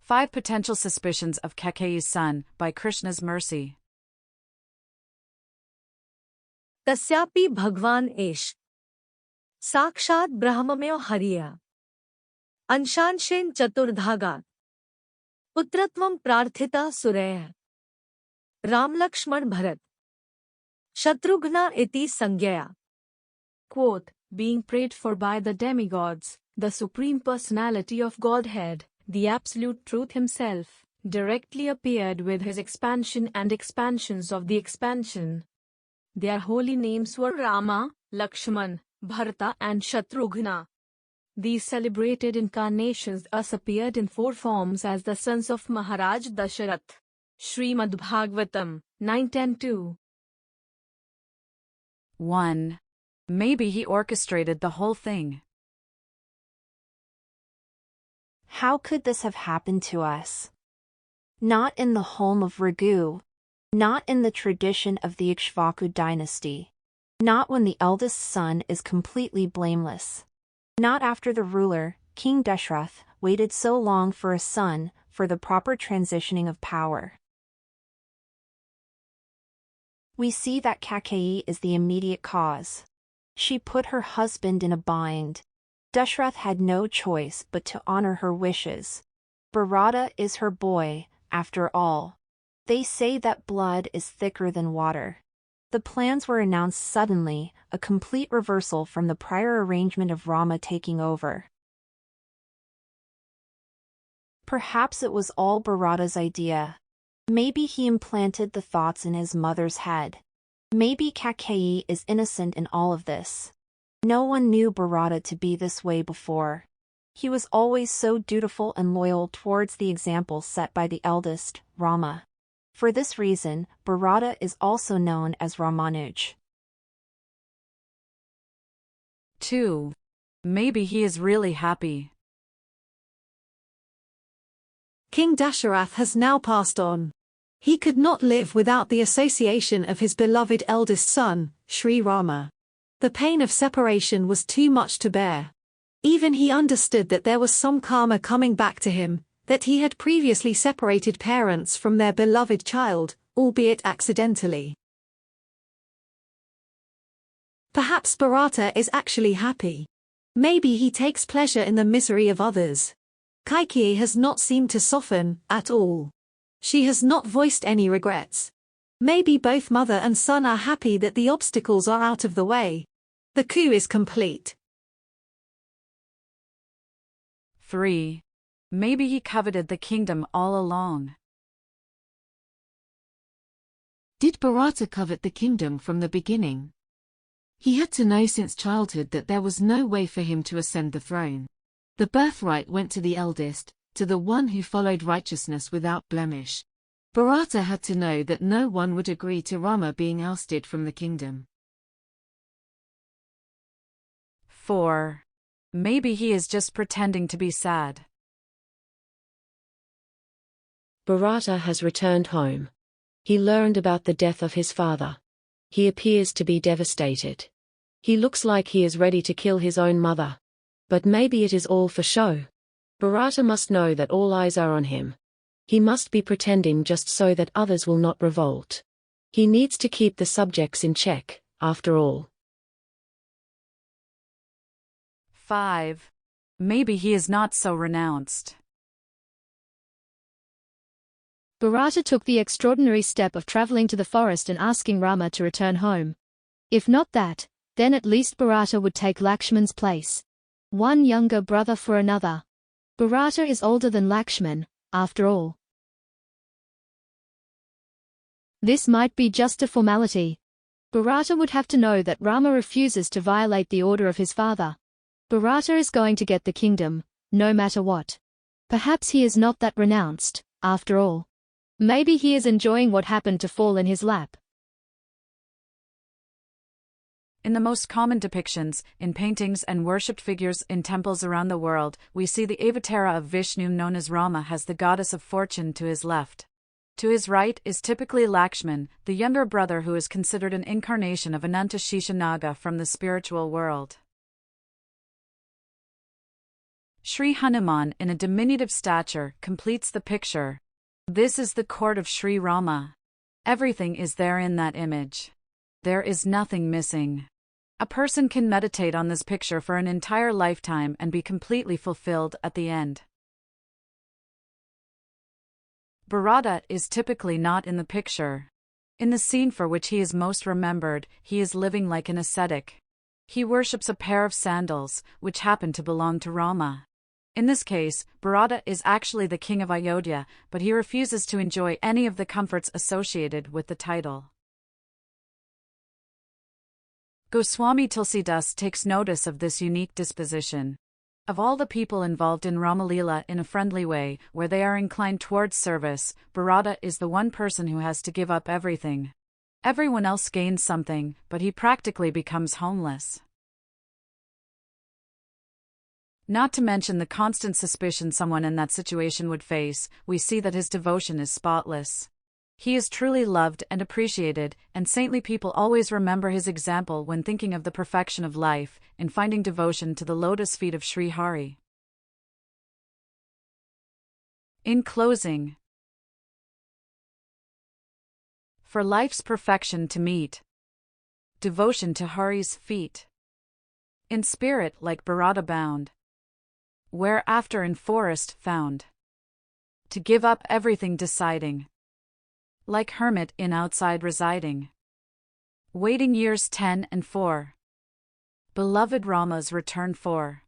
5 Potential Suspicions of Kaikeyi's Son, by Krishna's Mercy. तस्यापि भगवान एष साक्षात् ब्रह्ममयो हरिया अंशांशेन चतुर्धागात् पुत्रत्वं प्रार्थिता सुरैः राम-लक्ष्मण भरत शत्रुघ्ना इति संज्ञया. Quote, being prayed for by the demigods, the Supreme Personality of Godhead, the Absolute Truth Himself, directly appeared with His expansion and expansions of the expansion. Their holy names were Rama, Lakshmana, Bharata and Shatrughna. These celebrated incarnations thus appeared in 4 forms as the sons of Maharaja Dasharatha. Shrimad Bhagavatam, 9:10-2. 1. Maybe he orchestrated the whole thing. How could this have happened to us? Not in the home of Raghu. Not in the tradition of the Ikshvaku dynasty. Not when the eldest son is completely blameless. Not after the ruler, King Dasharatha, waited so long for a son, for the proper transitioning of power. We see that Kaikeyi is the immediate cause. She put her husband in a bind. Dasharatha had no choice but to honor her wishes. Bharata is her boy, after all. They say that blood is thicker than water. The plans were announced suddenly, a complete reversal from the prior arrangement of Rama taking over. Perhaps it was all Bharata's idea. Maybe he implanted the thoughts in his mother's head. Maybe Kaikeyi is innocent in all of this. No one knew Bharata to be this way before. He was always so dutiful and loyal towards the example set by the eldest, Rama. For this reason, Bharata is also known as Ramanuj. 2. Maybe he is really happy. King Dasharatha has now passed on. He could not live without the association of his beloved eldest son, Sri Rama. The pain of separation was too much to bear. Even he understood that there was some karma coming back to him, that he had previously separated parents from their beloved child, albeit accidentally. Perhaps Bharata is actually happy. Maybe he takes pleasure in the misery of others. Kaikeyi has not seemed to soften, at all. She has not voiced any regrets. Maybe both mother and son are happy that the obstacles are out of the way. The coup is complete. 3. Maybe he coveted the kingdom all along. Did Bharata covet the kingdom from the beginning? He had to know since childhood that there was no way for him to ascend the throne. The birthright went to the eldest, to the one who followed righteousness without blemish. Bharata had to know that no one would agree to Rama being ousted from the kingdom. 4. Maybe he is just pretending to be sad. Bharata has returned home. He learned about the death of his father. He appears to be devastated. He looks like he is ready to kill his own mother. But maybe it is all for show. Bharata must know that all eyes are on him. He must be pretending just so that others will not revolt. He needs to keep the subjects in check, after all. 5. Maybe he is not so renounced. Bharata took the extraordinary step of traveling to the forest and asking Rama to return home. If not that, then at least Bharata would take Lakshman's place. One younger brother for another. Bharata is older than Lakshman, after all. This might be just a formality. Bharata would have to know that Rama refuses to violate the order of his father. Bharata is going to get the kingdom, no matter what. Perhaps he is not that renounced, after all. Maybe he is enjoying what happened to fall in his lap. In the most common depictions, in paintings and worshipped figures in temples around the world, we see the avatara of Vishnu known as Rama has the goddess of fortune to his left. To his right is typically Lakshmana, the younger brother who is considered an incarnation of Ananta Shishanaga from the spiritual world. Sri Hanuman in a diminutive stature completes the picture. This is the court of Sri Rama. Everything is there in that image. There is nothing missing. A person can meditate on this picture for an entire lifetime and be completely fulfilled at the end. Bharata is typically not in the picture. In the scene for which he is most remembered, he is living like an ascetic. He worships a pair of sandals, which happen to belong to Rama. In this case, Bharata is actually the king of Ayodhya, but he refuses to enjoy any of the comforts associated with the title. Goswami Tulsidas takes notice of this unique disposition. Of all the people involved in Ramalila in a friendly way, where they are inclined towards service, Bharata is the one person who has to give up everything. Everyone else gains something, but he practically becomes homeless. Not to mention the constant suspicion someone in that situation would face, we see that his devotion is spotless. He is truly loved and appreciated, and saintly people always remember his example when thinking of the perfection of life, in finding devotion to the lotus feet of Sri Hari. In closing, for life's perfection to meet, devotion to Hari's feet. In spirit like Bharata bound, whereafter in forest found, to give up everything deciding, like hermit in outside residing, waiting years 10 and 4, beloved Rama's return for.